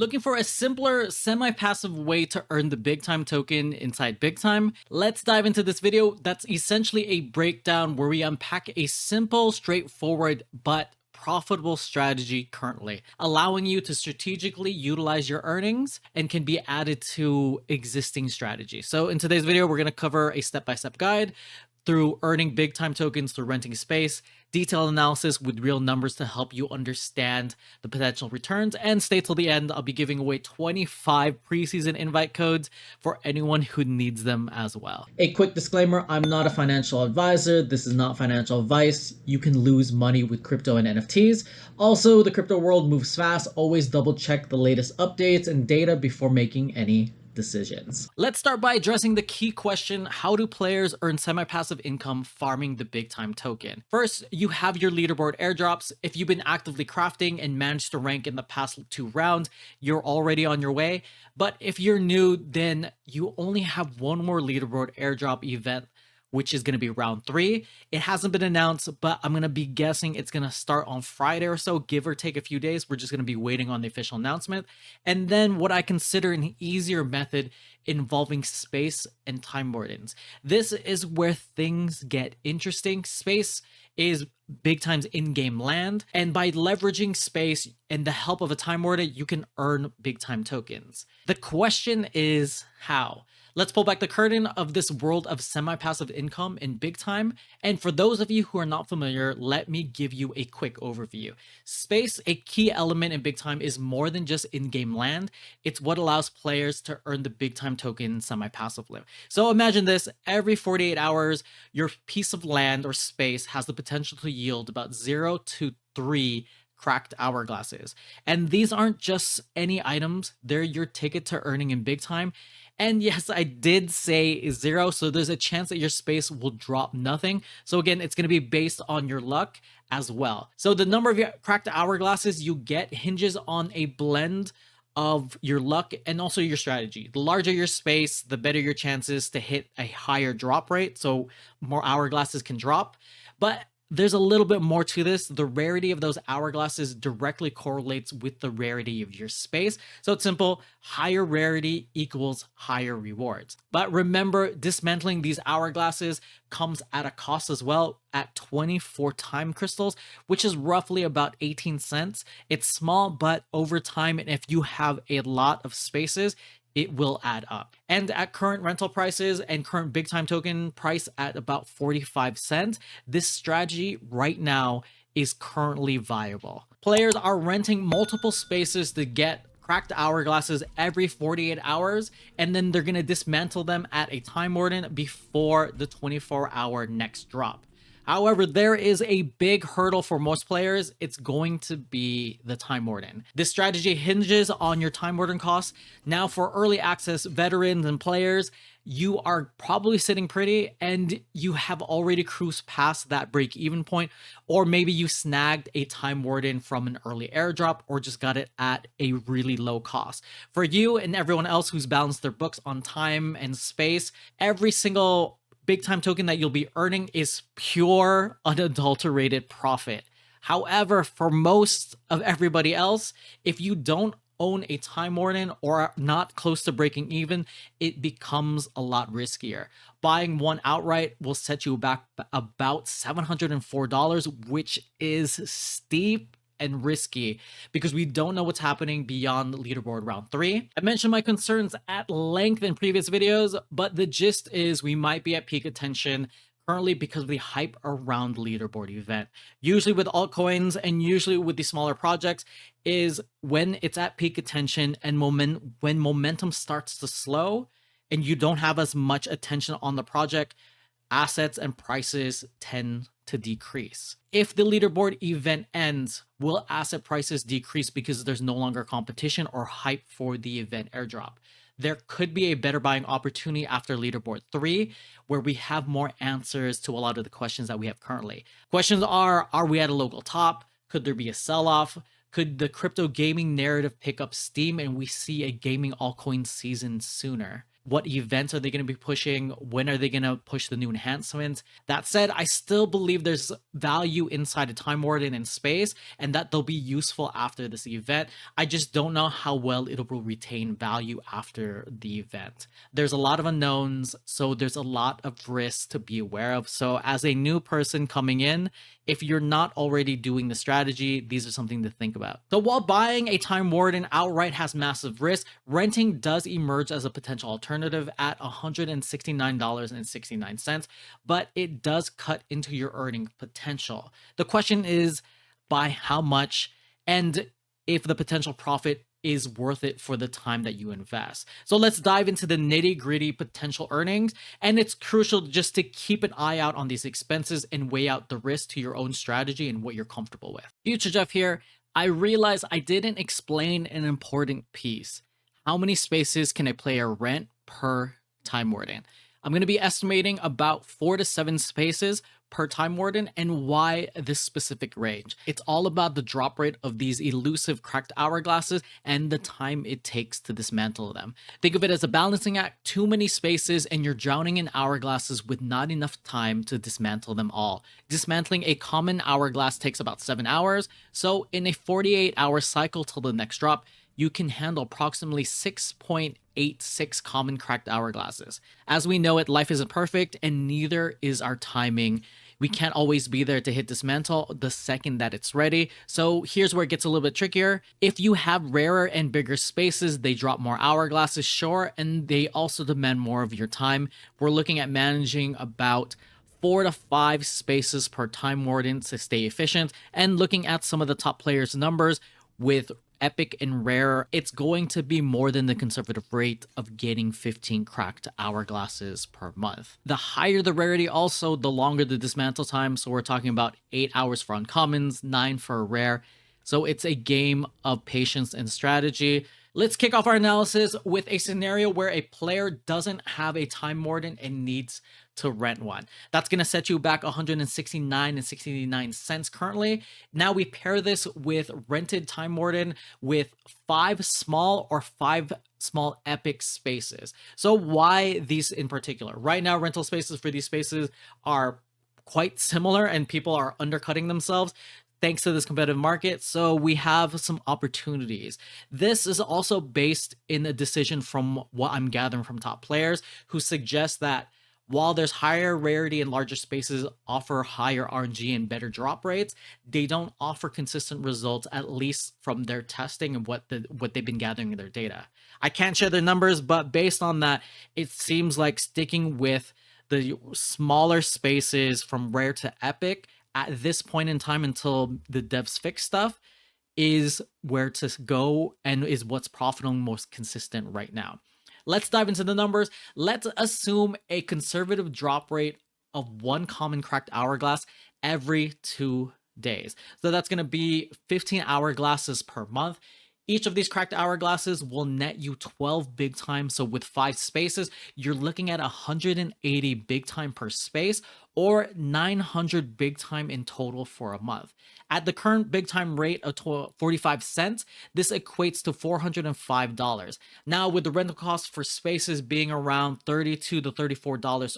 Looking for a simpler, semi-passive way to earn the BigTime token inside BigTime? Let's dive into this video that's essentially a breakdown where we unpack a simple, straightforward, but profitable strategy currently, allowing you to strategically utilize your earnings and can be added to existing strategies. So in today's video, we're going to cover a step-by-step guide through earning BigTime tokens through renting space, detailed analysis with real numbers to help you understand the potential returns, and stay till the end. I'll be giving away 25 preseason invite codes for anyone who needs them as well. A quick disclaimer, I'm not a financial advisor. This is not financial advice. You can lose money with crypto and NFTs. Also, the crypto world moves fast. Always double check the latest updates and data before making any decisions. Let's start by addressing the key question: how do players earn semi-passive income farming the BigTime token? First, you have your leaderboard airdrops. If you've been actively crafting and managed to rank in the past 2 rounds, you're already on your way. But if you're new, then you only have one more leaderboard airdrop event, which is going to be round 3. It hasn't been announced, but I'm going to be guessing it's going to start on Friday or so, give or take a few days. We're just going to be waiting on the official announcement. And then what I consider an easier method involving space and Time Wardens. This is where things get interesting. Space is BigTime's in-game land, and by leveraging space and the help of a Time Warden, you can earn BigTime tokens. The question is how? Let's pull back the curtain of this world of semi-passive income in BigTime. And for those of you who are not familiar, let me give you a quick overview. Space, a key element in BigTime, is more than just in-game land. It's what allows players to earn the BigTime token semi-passively. So imagine this: every 48 hours, your piece of land or space has the potential to yield about 0 to 3 cracked hourglasses. And these aren't just any items, they're your ticket to earning in BigTime. And yes, I did say 0, so there's a chance that your space will drop nothing. So again, it's going to be based on your luck as well. So the number of your cracked hourglasses you get hinges on a blend of your luck and also your strategy. The larger your space, the better your chances to hit a higher drop rate, so more hourglasses can drop. But there's a little bit more to this. The rarity of those hourglasses directly correlates with the rarity of your space. So it's simple: higher rarity equals higher rewards. But remember, dismantling these hourglasses comes at a cost as well, at 24 time crystals, which is roughly about 18 cents. It's small, but over time, and if you have a lot of spaces, it will add up. And at current rental prices and current BigTime token price at about 45 cents, this strategy right now is currently viable. Players are renting multiple spaces to get cracked hourglasses every 48 hours, and then they're going to dismantle them at a Time Warden before the 24-hour next drop. However, there is a big hurdle for most players. It's going to be the Time Warden. This strategy hinges on your Time Warden costs. Now, for early access veterans and players, you are probably sitting pretty and you have already cruised past that break-even point, or maybe you snagged a Time Warden from an early airdrop or just got it at a really low cost. For you and everyone else who's balanced their books on time and space, every single BigTime token that you'll be earning is pure, unadulterated profit. However, for most of everybody else, if you don't own a Time Warden or are not close to breaking even, it becomes a lot riskier. Buying one outright will set you back about $704, which is steep and risky because we don't know what's happening beyond leaderboard round 3. I mentioned my concerns at length in previous videos, but the gist is we might be at peak attention currently because of the hype around leaderboard event. Usually with altcoins and usually with the smaller projects is when it's at peak attention and when momentum starts to slow and you don't have as much attention on the project, assets and prices tend to decrease. If the leaderboard event ends, will asset prices decrease because there's no longer competition or hype for the event airdrop? There could be a better buying opportunity after leaderboard 3, where we have more answers to a lot of the questions that we have currently. Questions are we at a local top? Could there be a sell-off? Could the crypto gaming narrative pick up steam and we see a gaming altcoin season sooner? What events are they going to be pushing? When are they going to push the new enhancements? That said, I still believe there's value inside a Time Warden in space and that they'll be useful after this event. I just don't know how well it will retain value after the event. There's a lot of unknowns, so there's a lot of risks to be aware of. So as a new person coming in, if you're not already doing the strategy, these are something to think about. So while buying a Time Warden outright has massive risk, renting does emerge as a potential alternative at $169.69, but it does cut into your earning potential. The question is by how much, and if the potential profit is worth it for the time that you invest. So let's dive into the nitty-gritty potential earnings, and it's crucial just to keep an eye out on these expenses and weigh out the risk to your own strategy and what you're comfortable with. Future Jeff here. I realize I didn't explain an important piece. How many spaces can a player rent per Time Warden? I'm going to be estimating about 4 to 7 spaces per Time Warden, and why this specific range. It's all about the drop rate of these elusive cracked hourglasses and the time it takes to dismantle them. Think of it as a balancing act: too many spaces and you're drowning in hourglasses with not enough time to dismantle them all. Dismantling a common hourglass takes about 7 hours, so in a 48-hour cycle till the next drop, you can handle approximately 6.86 common cracked hourglasses. As we know it, life isn't perfect, and neither is our timing. We can't always be there to hit dismantle the second that it's ready. So here's where it gets a little bit trickier. If you have rarer and bigger spaces, they drop more hourglasses, sure, and they also demand more of your time. We're looking at managing about 4 to 5 spaces per Time Warden to stay efficient, and looking at some of the top players' numbers with epic and rare, it's going to be more than the conservative rate of getting 15 cracked hourglasses per month. The higher the rarity, also, the longer the dismantle time. So we're talking about 8 hours for uncommons, 9 for a rare. So it's a game of patience and strategy. Let's kick off our analysis with a scenario where a player doesn't have a Time Warden and needs to rent one. That's going to set you back $169.69 currently. Now we pair this with rented Time Warden with 5 small or 5 small epic spaces. So why these in particular? Right now, rental spaces for these spaces are quite similar and people are undercutting themselves thanks to this competitive market. So we have some opportunities. This is also based in a decision from what I'm gathering from top players who suggest that while there's higher rarity and larger spaces offer higher RNG and better drop rates, they don't offer consistent results, at least from their testing and what they've been gathering in their data. I can't share their numbers, but based on that, it seems like sticking with the smaller spaces from rare to epic at this point in time until the devs fix stuff is where to go and is what's profitable and most consistent right now. Let's dive into the numbers. Let's assume a conservative drop rate of 1 common cracked hourglass every 2 days. So that's going to be 15 hourglasses per month. Each of these cracked hourglasses will net you 12 big time. So with 5 spaces, you're looking at 180 big time per space, or 900 big time in total for a month. At the current big time rate of 45 cents, this equates to $405. Now, with the rental cost for spaces being around $32 to $34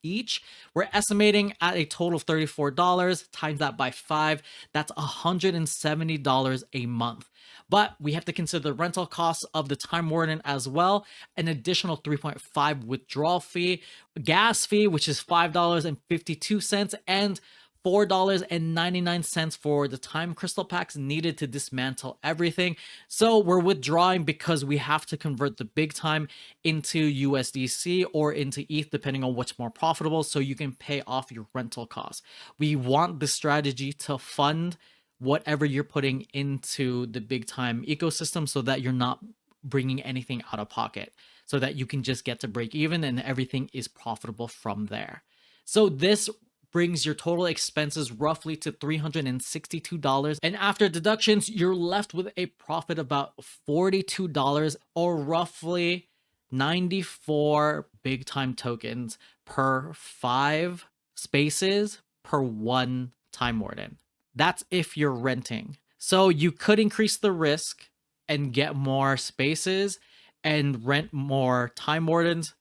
each, we're estimating at a total of $34, times that by 5, that's $170 a month. But we have to consider the rental costs of the Time Warden as well, an additional 3.5 withdrawal fee, gas fee, which is $5.52, and $4.99 for the time crystal packs needed to dismantle everything. So we're withdrawing because we have to convert the big time into USDC or into ETH, depending on what's more profitable, so you can pay off your rental costs. We want the strategy to fund whatever you're putting into the big time ecosystem so that you're not bringing anything out of pocket, so that you can just get to break even and everything is profitable from there. So this brings your total expenses roughly to $362, and after deductions you're left with a profit about $42, or roughly 94 big time tokens per 5 spaces per 1 Time Warden. That's if you're renting. So you could increase the risk and get more spaces and rent more Time Wardens.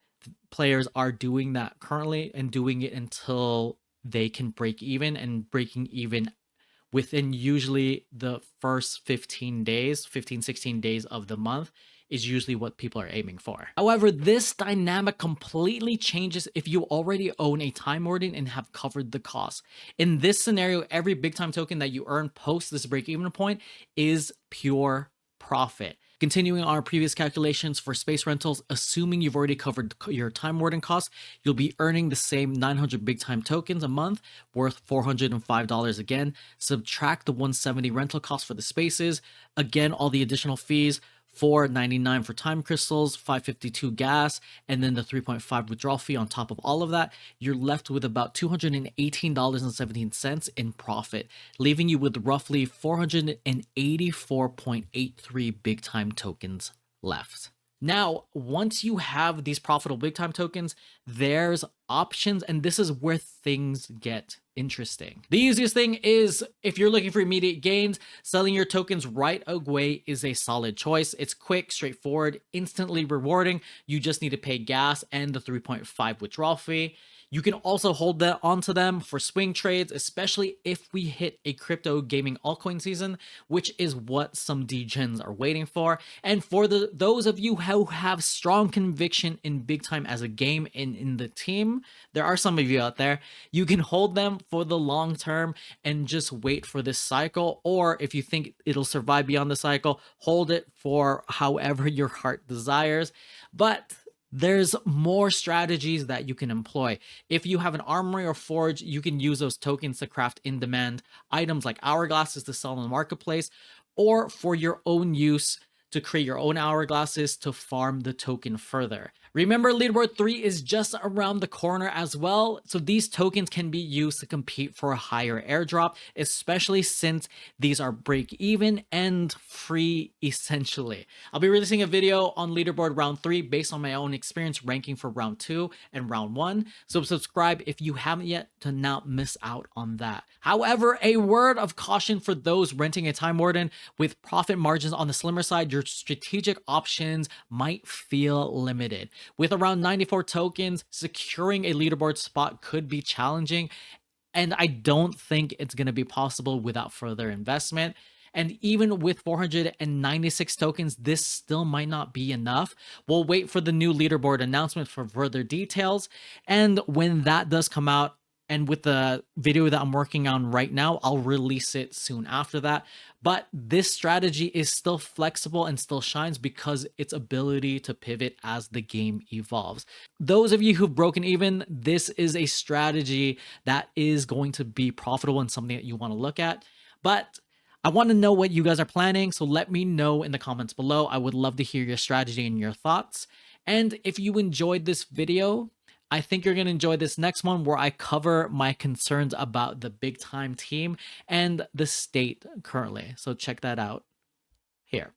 Players are doing that currently and doing it until they can break even, and breaking even within usually the first 15 days, 15, 16 days of the month is usually what people are aiming for. However, this dynamic completely changes if you already own a Time Warden and have covered the cost. In this scenario, every big time token that you earn post this break-even point is pure profit. Continuing our previous calculations for space rentals, assuming you've already covered your Time Warden costs, you'll be earning the same 900 big time tokens a month, worth $405 again. Subtract the 170 rental cost for the spaces, again, all the additional fees, $4.99 for time crystals, $5.52 gas, and then the 3.5 withdrawal fee on top of all of that. You're left with about $218.17 in profit, leaving you with roughly 484.83 big time tokens left. Now, once you have these profitable big time tokens, there's options, and this is where things get interesting. The easiest thing is, if you're looking for immediate gains, selling your tokens right away is a solid choice. It's quick, straightforward, instantly rewarding. You just need to pay gas and the 3.5 withdrawal fee. You can also hold that onto them for swing trades, especially if we hit a crypto gaming altcoin season, which is what some degens are waiting for. And for those of you who have strong conviction in big time as a game and in the team, there are some of you out there, you can hold them for the long term and just wait for this cycle. Or if you think it'll survive beyond the cycle, hold it for however your heart desires. But there's more strategies that you can employ. If you have an armory or forge, you can use those tokens to craft in-demand items like hourglasses to sell in the marketplace, or for your own use to create your own hourglasses to farm the token further. Remember, Leaderboard 3 is just around the corner as well, so these tokens can be used to compete for a higher airdrop, especially since these are break-even and free essentially. I'll be releasing a video on Leaderboard Round 3 based on my own experience ranking for Round 2 and Round 1, so subscribe if you haven't yet to not miss out on that. However, a word of caution for those renting a Time Warden: with profit margins on the slimmer side, your strategic options might feel limited. With around 94 tokens, securing a leaderboard spot could be challenging, and I don't think it's going to be possible without further investment. And even with 496 tokens, this still might not be enough. We'll wait for the new leaderboard announcement for further details, and when that does come out, and with the video that I'm working on right now, I'll release it soon after that. But this strategy is still flexible and still shines because its ability to pivot as the game evolves. Those of you who've broken even, this is a strategy that is going to be profitable and something that you want to look at. But I want to know what you guys are planning, so let me know in the comments below. I would love to hear your strategy and your thoughts. And if you enjoyed this video, I think you're going to enjoy this next one, where I cover my concerns about the big time team and the state currently. So check that out here.